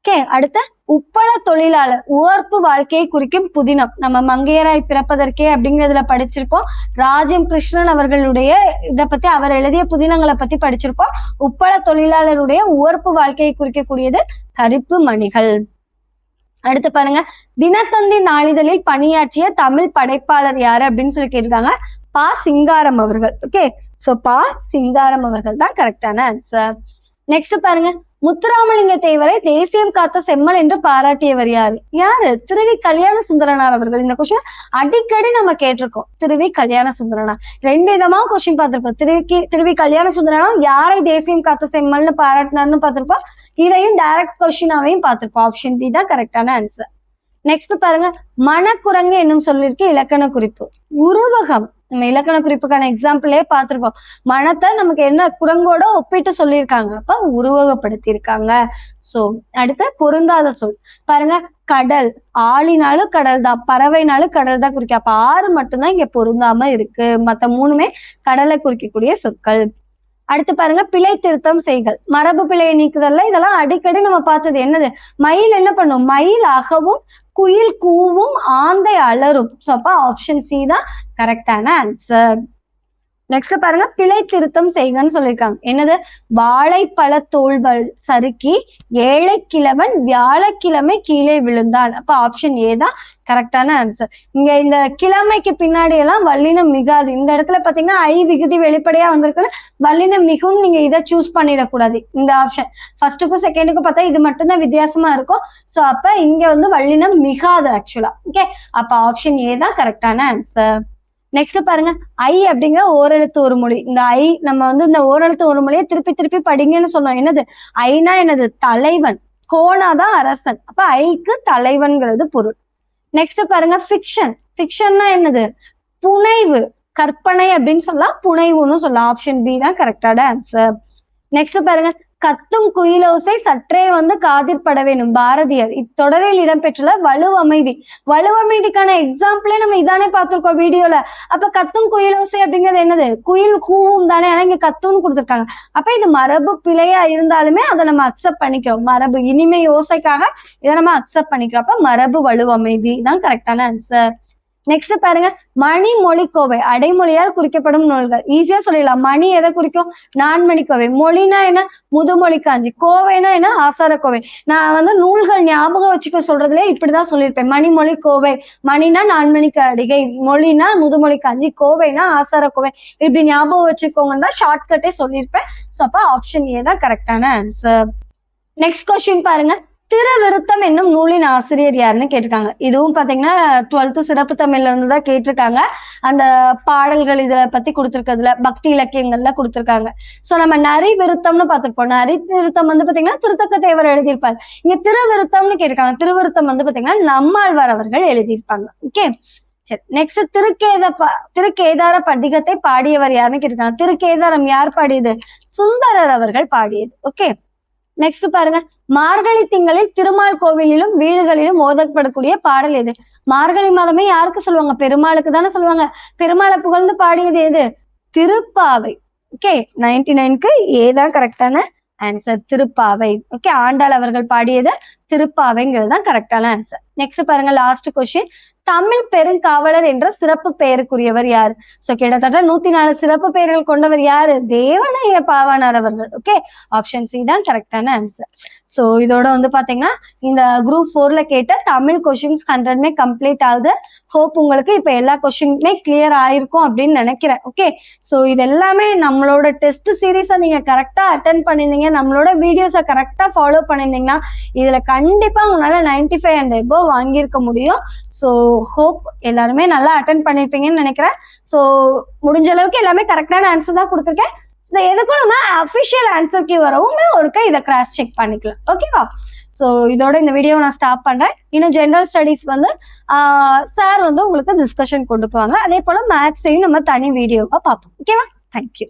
ஓகே, அடுத்த உப்பள தொழிலாளர் உவர்ப்பு வாழ்க்கையை குறிக்கும் புதினம். நம்ம மங்கையராய் பிறப்பதற்கே அப்படிங்கிறதுல படிச்சிருப்போம். ராஜம் கிருஷ்ணன் அவர்களுடைய இதை பத்தி, அவர் எழுதிய புதினங்களை பத்தி படிச்சிருப்போம். உப்பள தொழிலாளருடைய உவர்ப்பு வாழ்க்கையை குறிக்கக்கூடியது கருப்பு மணிகள். அடுத்து பாருங்க, தினத்தந்தி நாளிதழில் பணியாற்றிய தமிழ் படைப்பாளர் யாரு அப்படின்னு சொல்லி கேட்டிருக்காங்க. பா சிங்காரம் அவர்கள். ஓகே, சோ பா சிங்காரம் அவர்கள் தான் கரெக்டான ஆன்சர். நெக்ஸ்ட் பாருங்க, முத்துராமலிங்க தேவரை தேசியம் காத்த செம்மல் என்று பாராட்டியவர் யாரு? யாரு? திருவி கல்யாண சுந்தரனார் அவர்கள். இந்த கொஸ்டின் அடிக்கடி நம்ம கேட்டிருக்கோம். திருவி கல்யாண சுந்தரனார். ரெண்டு விதமா கொஸ்டின் பார்த்திருப்போம். திருவி கல்யாண சுந்தரனார் யாரை தேசியம் காத்த செம்மல்னு பாராட்டினார்னு பார்த்திருப்போம். இதையும் டைரக்ட் கொஸ்டினாவையும் பார்த்திருப்போம். ஆப்ஷன் பி தான் கரெக்டான ஆன்சர். நெக்ஸ்ட் பாருங்க, மணக்குரங்கு என்னும் சொல்லிருக்கு இலக்கண குறிப்பு. உருவகம். நம்ம இலக்கண குறிப்புக்கான எக்ஸாம்பிளே பார்த்திருப்போம். மனத்தை நமக்கு என்ன குரங்கோட ஒப்பிட்டு சொல்லியிருக்காங்க. அப்ப உருவகப்படுத்தி இருக்காங்க. சோ அடுத்த பொருந்தாத சொல் பாருங்க, கடல். ஆளினாலும் கடல் தான், பறவைனாலும் கடல் தான் குறிக்க. அப்ப ஆறு மட்டும்தான் இங்க பொருந்தாம இருக்கு. மத்த மூணுமே கடலை குறிக்கக்கூடிய சொற்கள். அடுத்து பாருங்க பிழை திருத்தம் செய்கள். மரபு பிழையை நீக்குதல்ல இதெல்லாம் அடிக்கடி நம்ம பார்த்தது. என்னது? மயில் என்ன பண்ணும்? மயில் அகவும், குயில் கூவும், ஆந்தை அலரும். சோ அப்ப ஆப்ஷன் சி தான் கரெக்டான ஆன்சர். நெக்ஸ்ட் பாருங்க பிழை திருத்தம் செய்கன்னு சொல்லியிருக்காங்க. என்னது? வாழைப்பழ தோள்கள் சறுக்கி ஏழை கிழவன் வியாழக்கிழமை கீழே விழுந்தான். அப்ப ஆப்ஷன் ஏ தான் கரெக்டான ஆன்சர். இங்க இந்த கிழமைக்கு பின்னாடி எல்லாம் வல்லினம் மிகாது. இந்த இடத்துல பாத்தீங்கன்னா ஐ விகுதி வெளிப்படையா வந்திருக்கு. வல்லினம் மிகுன்னு நீங்க இதை சூஸ் பண்ணிடக்கூடாது. இந்த ஆப்ஷன் ஃபர்ஸ்ட்டுக்கும் செகண்டுக்கும் பார்த்தா இது மட்டும்தான் வித்தியாசமா இருக்கும். சோ அப்ப இங்க வந்து வல்லினம் மிகாது ஆக்சுவலா. ஓகே, அப்ப ஆப்ஷன் ஏ தான் கரெக்டான ஆன்சர். நெக்ஸ்ட் பாருங்க ஐ அப்படிங்கிற ஓரெழுத்து ஒரு மொழி. இந்த ஐ நம்ம வந்து இந்த ஓரெழுத்து ஒரு மொழியை திருப்பி திருப்பி படிங்கன்னு சொன்னோம். என்னது? ஐனா என்னது? தலைவன். கோனாதான் அரசன். அப்ப ஐக்கு தலைவன்கிறது பொருள். நெக்ஸ்ட் பாருங்க ஃபிக்ஷன். ஃபிக்ஷன்னா என்னது? புனைவு, கற்பனை அப்படின்னு சொல்லலாம், புனைவுன்னு சொல்லலாம். ஆப்ஷன் பி தான் கரெக்டான ஆன்சர். நெக்ஸ்ட் பாருங்க கத்தும் குயிலோசை சற்றே வந்து காதிற்பட வேணும். பாரதியார். இத்தொடரில் இடம்பெற்றுள்ள வலுவமைதி. வலுவமைதிக்கான எக்ஸாம்பிளே நம்ம இதானே பார்த்திருக்கோம் வீடியோல. அப்ப கத்தும் குயிலோசை அப்படிங்கிறது என்னது? குயில் கூவும் தானே, ஆனா இங்க கத்தும்னு கொடுத்துருக்காங்க. அப்ப இது மரபு பிழையா இருந்தாலுமே அதை நம்ம அக்செப்ட் பண்ணிக்கிறோம். மரபு இனிமை யோசைக்காக இதை நம்ம அக்செப்ட் பண்ணிக்கிறோம். அப்ப மரபு வலுவமைதி தான் கரெக்டான ஆன்சர். நெக்ஸ்ட் பாருங்க மணி மொழிக்கோவை. அடைமொழியால் குறிக்கப்படும் நூல்கள். ஈஸியா சொல்லிடலாம். மணி எதை குறிக்கும்? நான்மணி கோவை. மொழினா என்ன? முதுமொழி காஞ்சி. கோவைனா என்ன? ஆசார கோவை. நான் வந்து நூல்கள் ஞாபகம் வச்சுக்க சொல்றதுல இப்படிதான் சொல்லியிருப்பேன். மணிமொழி கோவை. மணினா நான்மணி கடிகை, மொழினா முதுமொழி காஞ்சி, கோவைனா ஆசார கோவை. இப்படி ஞாபகம் வச்சுக்கோங்கன்னு தான் ஷார்ட்கட்டே சொல்லியிருப்பேன். ஸோ அப்ப ஆப்ஷன் ஏ தான் கரெக்டான ஆன்சர். நெக்ஸ்ட் கொஸ்டின் பாருங்க திருவிருத்தம் என்னும் நூலின் ஆசிரியர் யாருன்னு கேட்டிருக்காங்க. இதுவும் பாத்தீங்கன்னா 12th சிறப்பு தமிழ்ல இருந்து தான் கேட்டிருக்காங்க. அந்த பாடல்கள் இதை பத்தி கொடுத்திருக்கிறதுல பக்தி இலக்கியங்கள்ல கொடுத்திருக்காங்க. சோ நம்ம நரி விருத்தம்னு பார்த்திருப்போம். நரி விருத்தம் வந்து பாத்தீங்கன்னா திருத்தக்க தேவர் எழுதியிருப்பாரு. இங்க திருவிருத்தம்னு கேட்டிருக்காங்க. திருவிருத்தம் வந்து பாத்தீங்கன்னா நம்மாழ்வார் அவர்கள் எழுதியிருப்பாங்க. ஓகே, சரி. நெக்ஸ்ட் திருக்கேதார பதிகத்தை பாடியவர் யாருன்னு கேட்டிருக்காங்க. திருக்கேதாரம் யார் பாடியது? சுந்தரர் அவர்கள் பாடியது. ஓகே, நெக்ஸ்ட் பாருங்க மார்கழி திங்களில் திருமால் கோவிலிலும் வீடுகளிலும் ஓதப்படக்கூடிய பாடல் எது? மார்கழி மாதமே யாருக்கு சொல்லுவாங்க? பெருமாளுக்கு தானே சொல்லுவாங்க. பெருமாளை புகழ்ந்து பாடியது எது? திருப்பாவை. ஓகே, 99க்கு ஏதான் கரெக்டான ஆன்சர். திருப்பாவை. ஓகே, ஆண்டாள் அவர்கள் பாடியது திருப்பாவைங்கிறது தான் கரெக்டான ஆன்சர். நெக்ஸ்ட் பாருங்க லாஸ்ட் கொஸ்டின் தமிழ் பெருங்காவலர் என்ற சிறப்பு பெயருக்குரியவர் யார்? சோ கிட்டத்தட்ட 104 சிறப்பு பெயர்கள் கொண்டவர் யாரு? தேவனைய பாவாணர் அவர்கள். ஓகே, ஆப்ஷன் சி தான் கரெக்டான ஆன்சர். சோ இதோட வந்து பாத்தீங்கன்னா இந்த குரூப் 4ல கேட்ட தமிழ் கொஸ்டின்ஸ் 100மே கம்ப்ளீட் ஆகுது. ஹோப் உங்களுக்கு இப்ப எல்லா கொஸ்டினுமே கிளியர் ஆயிருக்கும் அப்படின்னு நினைக்கிறேன். ஓகே, சோ இது எல்லாமே நம்மளோட டெஸ்ட் சீரீஸை நீங்க கரெக்டா அட்டென்ட் பண்ணிருந்தீங்க, நம்மளோட வீடியோஸை கரெக்டா ஃபாலோ பண்ணிருந்தீங்கன்னா இதுல கண்டிப்பா உங்களால 95 and above வாங்கியிருக்க முடியும். ஸோ ஹோப் எல்லாருமே நல்லா அட்டென்ட் பண்ணிருப்பீங்கன்னு நினைக்கிறேன். ஸோ முடிஞ்ச அளவுக்கு எல்லாமே கரெக்டான ஆன்சர் தான் கொடுத்துருக்கேன். எதுக்கும் நம்ம அஃபிஷியல் ஆன்சருக்கு வரவுமே ஒருக்கா இதை கிராஸ் செக் பண்ணிக்கலாம். ஓகேவா? ஸோ இதோட இந்த வீடியோவை நான் ஸ்டாப் பண்றேன். இன்னும் ஜெனரல் ஸ்டடீஸ் வந்து சார் வந்து உங்களுக்கு டிஸ்கஷன் கொண்டு போவாங்க. அதே போல மேத்ஸையும் நம்ம தனி வீடியோவா பார்ப்போம். ஓகேவா? தேங்க்யூ.